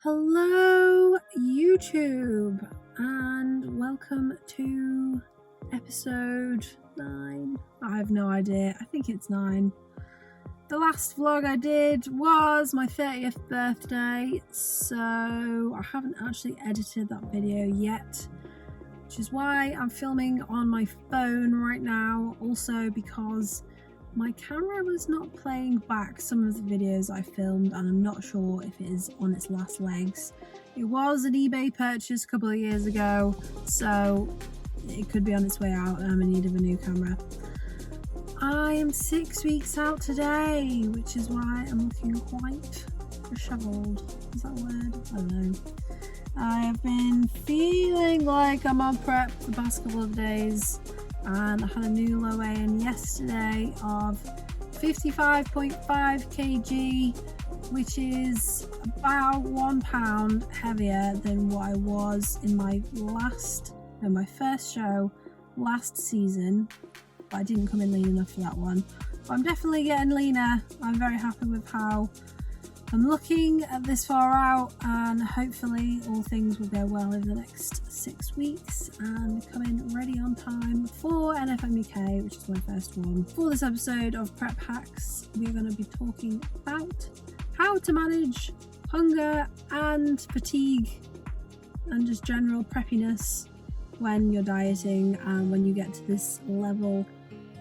Hello YouTube and welcome to episode 9. I have no idea, I think it's 9. The last vlog I did was my 30th birthday, so I haven't actually edited that video yet, which is why I'm filming on my phone right now, also because my camera was not playing back some of the videos I filmed and I'm not sure if it is on its last legs. It was an eBay purchase a couple of years ago, so it could be on its way out and I'm in need of a new camera. I am 6 weeks out today, which is why I'm looking quite disheveled. Is that a word? I don't know. I have been feeling like I'm on prep the past couple of days, and I had a new low weigh-in yesterday of 55.5 kg, which is about 1 pound heavier than what I was in my first show last season, but I didn't come in lean enough for that one. But I'm definitely getting leaner. I'm very happy with how I'm looking at this far out, and hopefully all things will go well over the next 6 weeks and come in ready on time for NFM UK, which is my first one. For this episode of Prep Hacks, we're going to be talking about how to manage hunger and fatigue and just general preppiness when you're dieting and when you get to this level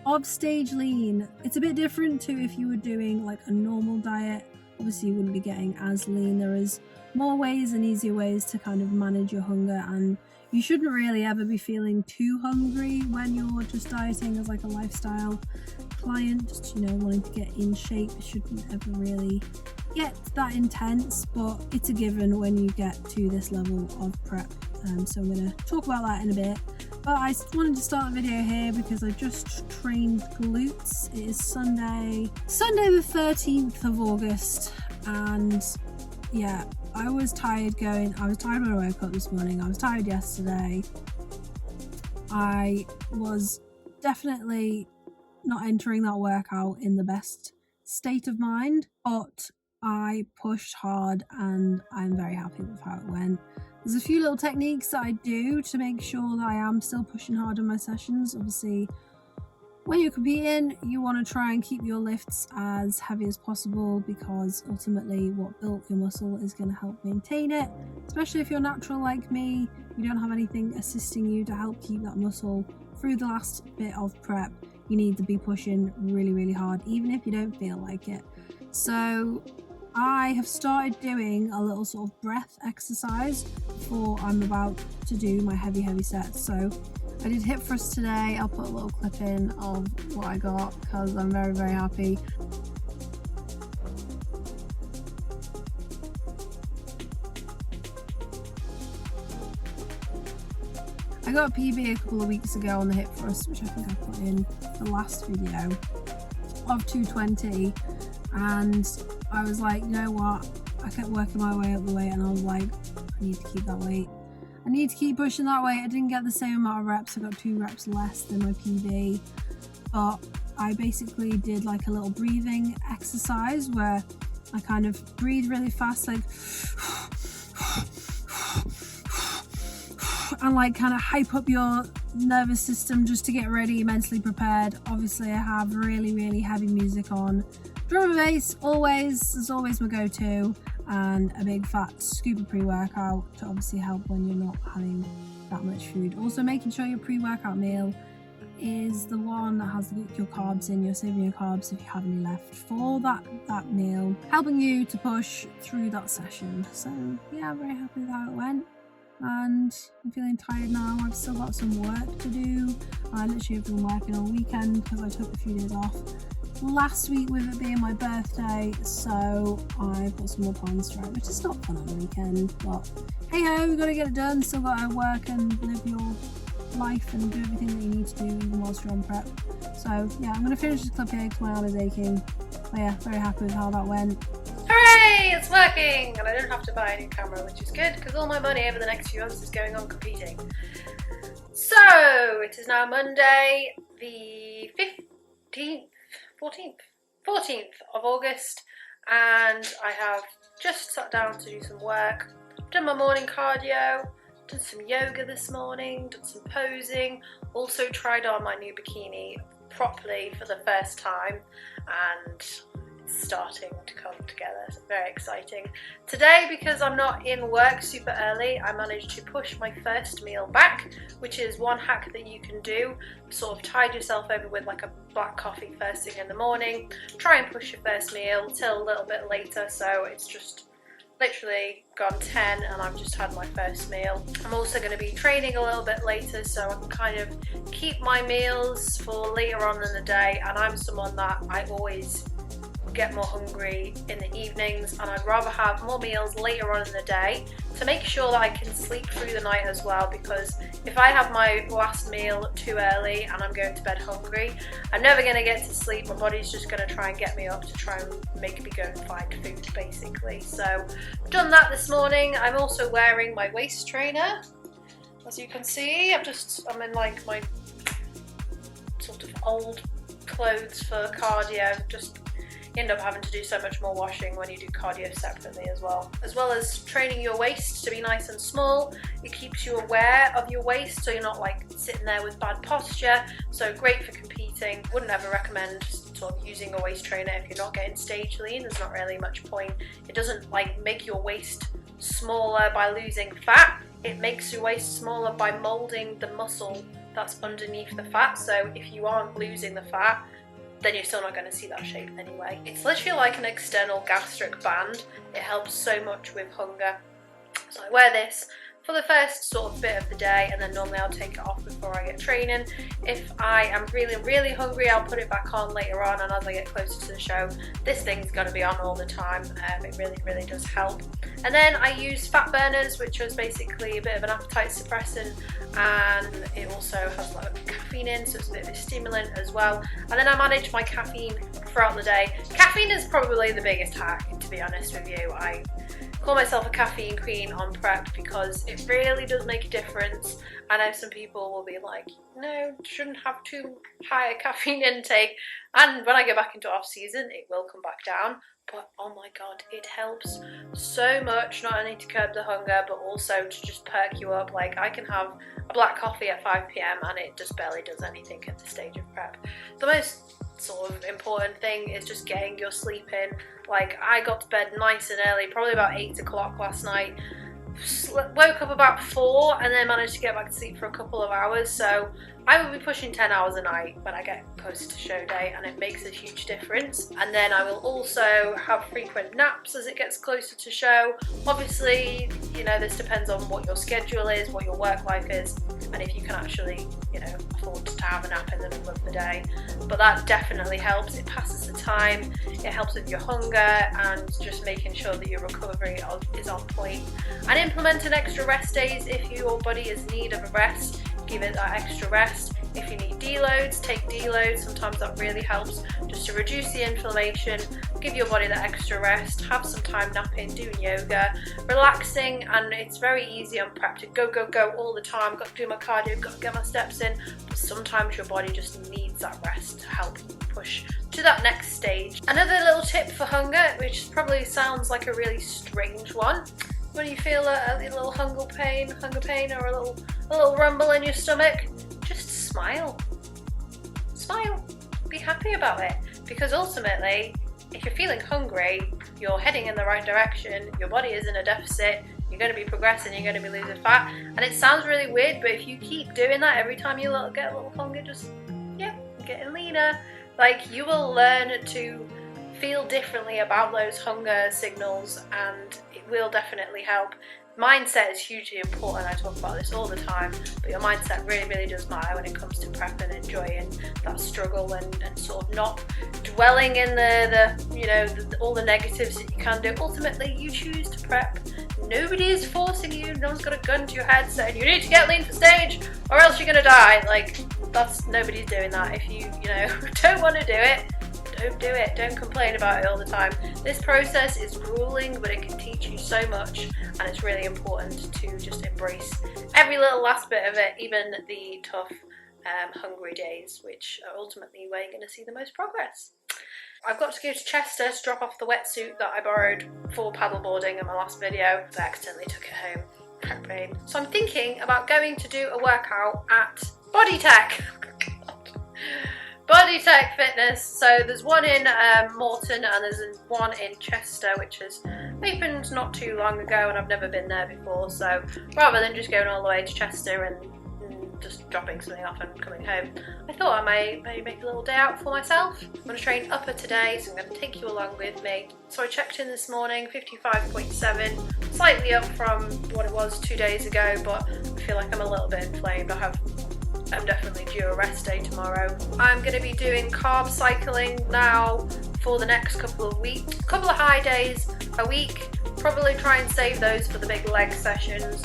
of stage lean. It's a bit different to if you were doing like a normal diet. Obviously you wouldn't be getting as lean. There is more ways and easier ways to kind of manage your hunger, and you shouldn't really ever be feeling too hungry when you're just dieting as like a lifestyle client, just, you know, wanting to get in shape. It shouldn't ever really get that intense, but it's a given when you get to this level of prep. So I'm going to talk about that in a bit. But I wanted to start the video here because I just trained glutes. It is Sunday the 13th of August, and yeah, I was tired when I woke up this morning. I was tired yesterday. I was definitely not entering that workout in the best state of mind, but I pushed hard and I'm very happy with how it went. There's a few little techniques that I do to make sure that I am still pushing hard in my sessions. Obviously, when you're competing, you want to try and keep your lifts as heavy as possible, because ultimately what built your muscle is going to help maintain it. Especially if you're natural like me, you don't have anything assisting you to help keep that muscle through the last bit of prep. You need to be pushing really, really hard, even if you don't feel like it. So I have started doing a little sort of breath exercise before I'm about to do my heavy sets. So I did hip thrusts today. I'll put a little clip in of what I got because I'm very, very happy. I got a PB a couple of weeks ago on the hip thrust, which I think I put in the last video, of 220, and I was like, you know what, I kept working my way up the weight and I was like, I need to keep that weight. I need to keep pushing that weight. I didn't get the same amount of reps. I got 2 reps less than my PB, but I basically did like a little breathing exercise where I kind of breathe really fast, like, and like kind of hype up your nervous system just to get ready, mentally prepared. Obviously I have really, really heavy music on. Drum and bass is always my go-to, and a big fat scoop of pre-workout to obviously help when you're not having that much food. Also making sure your pre-workout meal is the one that has your carbs in. You're saving your carbs if you have any left for that meal, helping you to push through that session. So yeah, I'm very happy with how it went, and I'm feeling tired now. I've still got some work to do. I literally have been working all weekend because I took a few days off last week with it being my birthday, so I've got some more plans for it, which is not fun on the weekend, but hey ho, we've got to get it done. Still got to work and live your life and do everything that you need to do even whilst you're on prep. So yeah, I'm going to finish this clip here because my arm is aching. But yeah, very happy with how that went. Hooray, it's working! And I don't have to buy a new camera, which is good because all my money over the next few months is going on competing. So it is now Monday the 14th of August, and I have just sat down to do some work. Done my morning cardio, done some yoga this morning, done some posing, also tried on my new bikini properly for the first time, and it's starting to come together, so very exciting. Today, because I'm not in work super early, I managed to push my first meal back, which is one hack that you can do. Sort of tide yourself over with like a black coffee first thing in the morning, try and push your first meal till a little bit later, so it's just literally gone 10 and I've just had my first meal. I'm also going to be training a little bit later, so I can kind of keep my meals for later on in the day, and I'm someone that I always get more hungry in the evenings, and I'd rather have more meals later on in the day to make sure that I can sleep through the night as well, because if I have my last meal too early and I'm going to bed hungry, I'm never going to get to sleep. My body's just going to try and get me up to try and make me go and find food basically. So I've done that this morning. I'm also wearing my waist trainer, as you can see. I'm in like my sort of old clothes for cardio. Just you end up having to do so much more washing when you do cardio separately as well. As well as training your waist to be nice and small, it keeps you aware of your waist, so you're not like sitting there with bad posture. So great for competing. Wouldn't ever recommend sort of using a waist trainer if you're not getting stage lean. There's not really much point. It doesn't like make your waist smaller by losing fat. It makes your waist smaller by molding the muscle that's underneath the fat. So if you aren't losing the fat, then you're still not going to see that shape anyway. It's literally like an external gastric band. It helps so much with hunger. So I wear this for the first sort of bit of the day, and then normally I'll take it off before I get training. If I am really hungry, I'll put it back on later on, and as I get closer to the show, this thing's going to be on all the time. It really does help. And then I use fat burners, which is basically a bit of an appetite suppressant, and it also has a lot of caffeine in, so it's a bit of a stimulant as well. And then I manage my caffeine throughout the day. Caffeine is probably the biggest hack, to be honest with you. I call myself a caffeine queen on prep because it really does make a difference. I know some people will be like, no, shouldn't have too high a caffeine intake, and when I go back into off season it will come back down, but oh my god, it helps so much, not only to curb the hunger but also to just perk you up. Like I can have a black coffee at 5 p.m. and it just barely does anything at the stage of prep. The most sort of important thing is just getting your sleep in. Like I got to bed nice and early, probably about 8 o'clock last night, woke up about 4 and then managed to get back to sleep for a couple of hours. So I will be pushing 10 hours a night when I get closer to show day, and it makes a huge difference. And then I will also have frequent naps as it gets closer to show. Obviously, you know, this depends on what your schedule is, what your work life is, and if you can actually, you know, afford to have a nap in the middle of the day. But that definitely helps. It passes the time, it helps with your hunger, and just making sure that your recovery is on point. And implementing extra rest days if your body is in need of a rest. Give it that extra rest. If you need deloads, take deloads. Sometimes that really helps just to reduce the inflammation, give your body that extra rest, have some time napping, doing yoga, relaxing. And it's very easy on prep to go all the time. Got to do my cardio, got to get my steps in, but sometimes your body just needs that rest to help push to that next stage. Another little tip for hunger, which probably sounds like a really strange one, when you feel a little hunger pain or a little rumble in your stomach, just smile. Smile. Be happy about it, because ultimately, if you're feeling hungry, you're heading in the right direction, your body is in a deficit, you're going to be progressing, you're going to be losing fat. And it sounds really weird, but if you keep doing that every time you get a little hunger, just, yeah, getting leaner, like you will learn to feel differently about those hunger signals, and it will definitely help. Mindset is hugely important. I talk about this all the time, but your mindset really does matter when it comes to prep and enjoying that struggle and sort of not dwelling in all the negatives that you can do. Ultimately, you choose to prep. Nobody is forcing you. No one's got a gun to your head saying you need to get lean for stage or else you're gonna die. Like nobody's doing that. If you don't want to do it, don't do it. Don't complain about it all the time. This process is grueling, but it can teach you so much, and it's really important to just embrace every little last bit of it, even the tough, hungry days, which are ultimately where you're going to see the most progress. I've got to go to Chester to drop off the wetsuit that I borrowed for paddleboarding in my last video. I accidentally took it home. Crap brain. So I'm thinking about going to do a workout at Bodytech. Bodytech Fitness. So there's one in Morton and there's one in Chester, which has opened not too long ago, and I've never been there before. So rather than just going all the way to Chester and just dropping something off and coming home, I thought I may make a little day out for myself. I'm going to train upper today, so I'm going to take you along with me. So I checked in this morning, 55.7, slightly up from what it was 2 days ago, but I feel like I'm a little bit inflamed. I'm definitely due a rest day tomorrow. I'm going to be doing carb cycling now for the next couple of weeks. A couple of high days a week. Probably try and save those for the big leg sessions,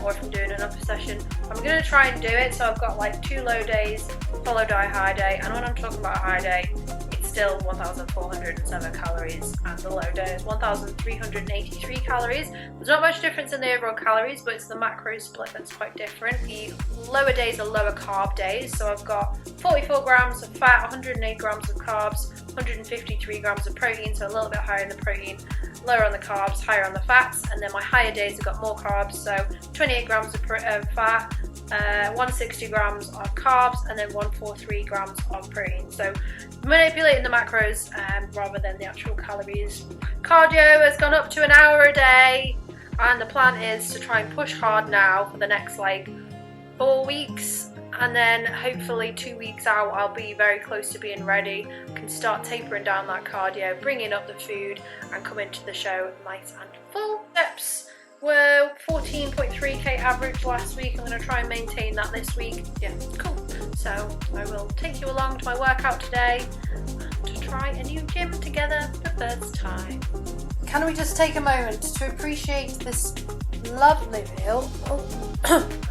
or if I'm doing an upper session. I'm going to try and do it, so I've got like 2 low days followed by a high day, and when I'm talking about a high day, it's still 1,407 calories, and the low day is 1,383 calories. There's not much difference in the overall calories, but it's the macro split that's quite different. The lower days are lower carb days, so I've got 44 grams of fat, 108 grams of carbs, 153 grams of protein, so a little bit higher in the protein, lower on the carbs, higher on the fats, and then my higher days have got more carbs, so 28 grams of fat, 160 grams of carbs, and then 143 grams of protein. So manipulating the macros rather than the actual calories. Cardio has gone up to an hour a day, and the plan is to try and push hard now for the next like 4 weeks, and then hopefully 2 weeks out I'll be very close to being ready, can start tapering down that cardio, bringing up the food, and come into the show nice and full. Steps were 14.3k average last week. I'm going to try and maintain that this week. Yeah, cool. So I will take you along to my workout today to try a new gym together for the first time. Can we just take a moment to appreciate this lovely meal?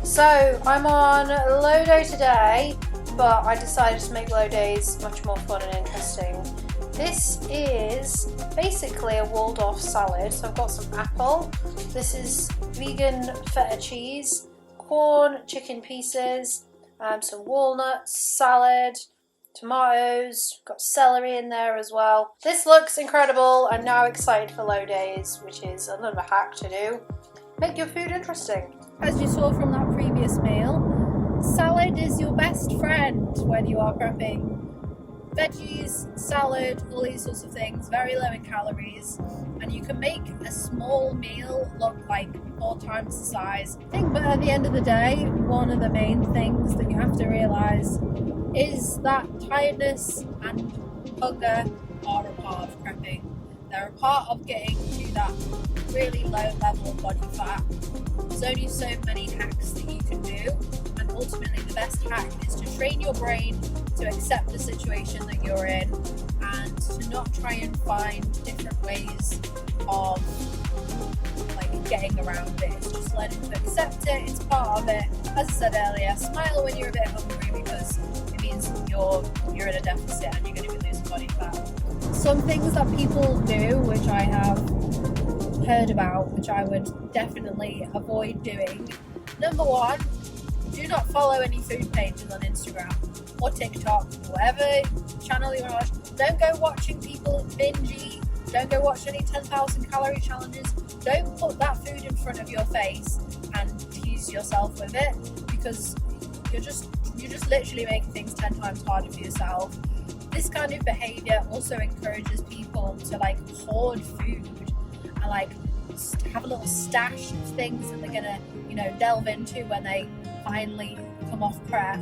So I'm on low day today, but I decided to make low days much more fun and interesting. This is basically a Waldorf salad. So I've got some apple, this is vegan feta cheese, corn, chicken pieces, some walnuts, salad, tomatoes, got celery in there as well. This looks incredible. I'm now excited for low days, which is another hack to do. Make your food interesting. As you saw from that previous meal, salad is your best friend when you are prepping. Veggies, salad, all these sorts of things, very low in calories, and you can make a small meal look like 4 times the size. But at the end of the day, one of the main things that you have to realise is that tiredness and hunger are a part of prepping. They're a part of getting to that really low level of body fat. There's only so many hacks that you can do, and ultimately the best hack is to train your brain to accept the situation that you're in and to not try and find different ways of like getting around it. It's just learning to accept it, it's part of it. As I said earlier, smile when you're a bit hungry because it means you're in a deficit and you're going to be losing body fat. Some things that people do, which I have heard about, which I would definitely avoid doing. Number 1, do not follow any food pages on Instagram or TikTok, whatever channel you're on. Don't go watching people binge eat. Don't go watch any 10,000 calorie challenges. Don't put that food in front of your face and tease yourself with it, because you're just literally making things 10 times harder for yourself. This kind of behavior also encourages people to like hoard food and like have a little stash of things that they're gonna, delve into when they finally come off prep,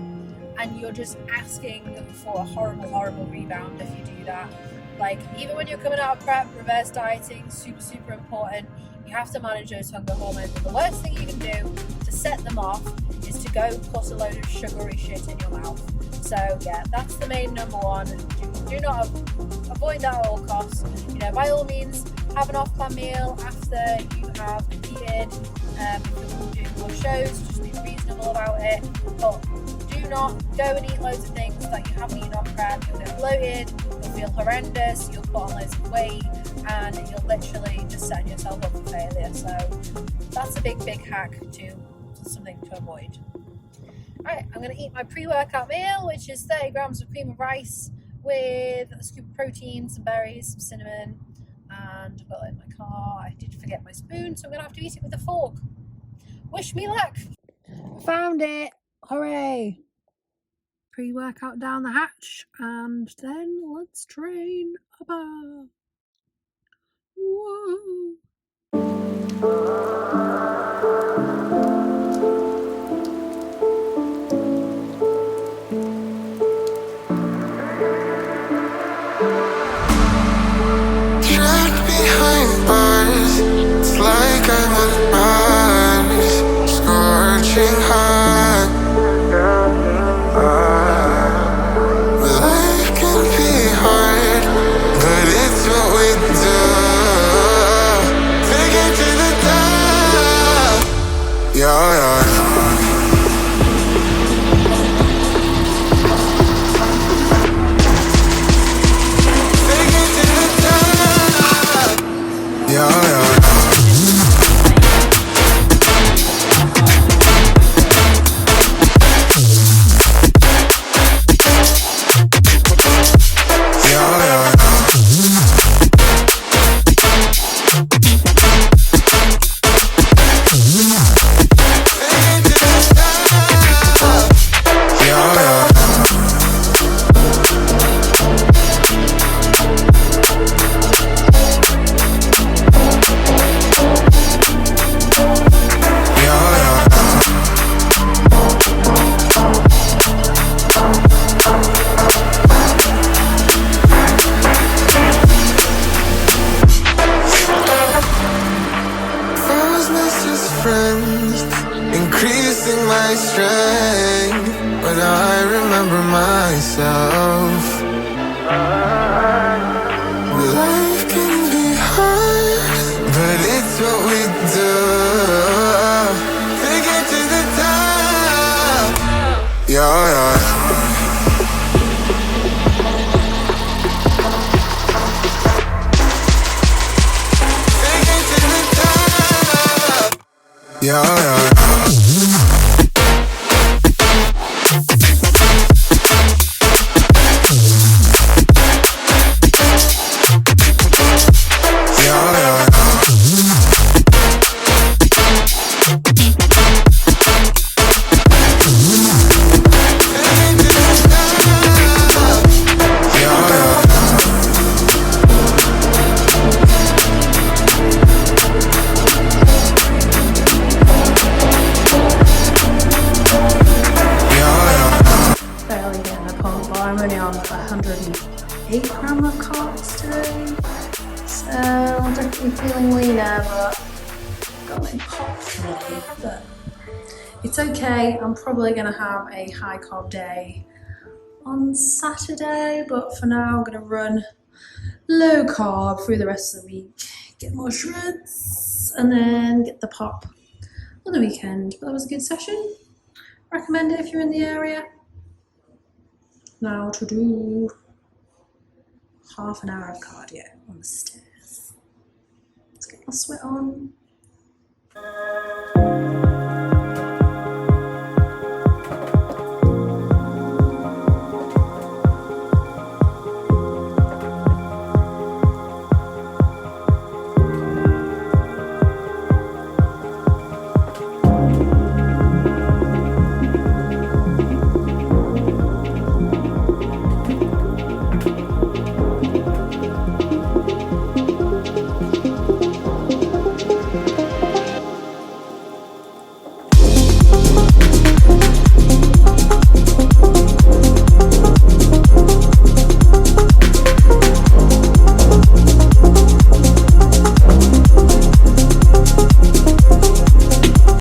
and you're just asking for a horrible rebound if you do that. Like, even when you're coming out of prep, reverse dieting, super important. You have to manage those hunger hormones, and the worst thing you can do to set them off is to go put a load of sugary shit in your mouth. So yeah, that's the main number 1. Do not avoid that at all costs. By all means, have an off-plan meal after you have competed. If you're doing more shows, just be reasonable about it. But do not go and eat loads of things that you haven't eaten on prep. You'll get bloated, you'll feel horrendous, you'll put on loads of weight, and you'll literally just set yourself up for failure. So that's a big hack to something to avoid. Alright, I'm going to eat my pre-workout meal, which is 30 grams of cream of rice, with a scoop of protein, some berries, some cinnamon, and I've got it in my car. I did forget my spoon, so I'm gonna have to eat it with a fork. Wish me luck. Found it. Hooray. Pre-workout down the hatch, and then let's train above. Whoa. Trapped behind bars, it's like I'm on Mars, scorching hot. Life can be hard, but it's what we do. Take it to the top. Yeah, yeah. Increasing my strength when I remember myself. Life can be hard, but it's what we do. Take it to the top. Yeah, yeah. Yeah, yeah. I'm only on 108 grams of carbs today, so I'm definitely feeling leaner, but I've got my pop today. But it's okay. I'm probably going to have a high carb day on Saturday, but for now I'm going to run low carb through the rest of the week, get more shreds, and then get the pop on the weekend. But that was a good session. Recommend it if you're in the area. Now to do half an hour of cardio on the stairs. Let's get my sweat on.